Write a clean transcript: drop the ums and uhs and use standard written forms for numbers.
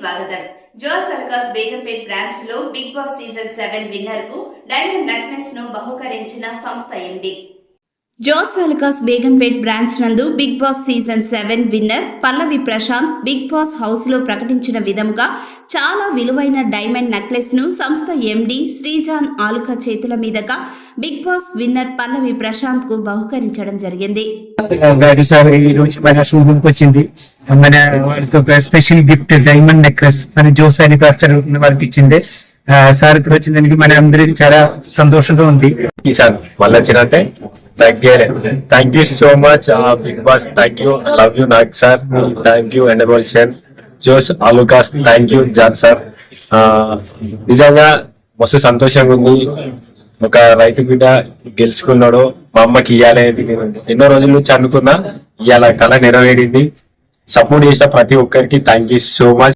స్వాగతం. Jose Alukkas Begumpet branch లో big boss season 7 winner కు డైమండ్ నెక్లెస్ ను బహుకరించిన సంస్థ ఎండి. జోస్ అల్కాస్ బేగంపేట్ బ్రాంచ్ నందు బిగ్ బాస్ సీజన్ 7 విన్నర్ పల్లవి ప్రశాంత్ బిగ్ బాస్ హౌస్ లో ప్రకటించిన విధంగా చాలా విలువైన డైమండ్ నెక్లెస్ ను సంస్థ ఎండి శ్రీజాన్ ఆలుక చేతుల మీదుగా బిగ్ బాస్ విన్నర్ పల్లవి ప్రశాంత్ కు బహుకరించడం జరిగింది. వచ్చింది మన స్పెషల్ గిఫ్ట్ డైమండ్ నెక్లెస్ మన జోస్ అల్కాస్ వాళ్ళకి ఇచ్చింది. సార్ ఇక్కడ వచ్చిందానికి మన అందరికి చాలా సంతోషంగా ఉంది. ఈసారి మళ్ళీ వచ్చినట్టే thank you so much Bigg Boss. Thank you, love you Nag sir, thank you ఎండబోల్షన్, Jos Alukkas, thank you John sir. నిజంగా మస్తు సంతోషంగా ఉంది. ఒక రైతు బిడ్డ గెలుచుకున్నాడు, మా అమ్మకి ఇయ్యాలి ఎన్నో రోజుల నుంచి అనుకున్నా, ఇవాళ కళ నెరవేరింది. సపోర్ట్ చేసిన ప్రతి ఒక్కరికి థ్యాంక్ యూ సో మచ్.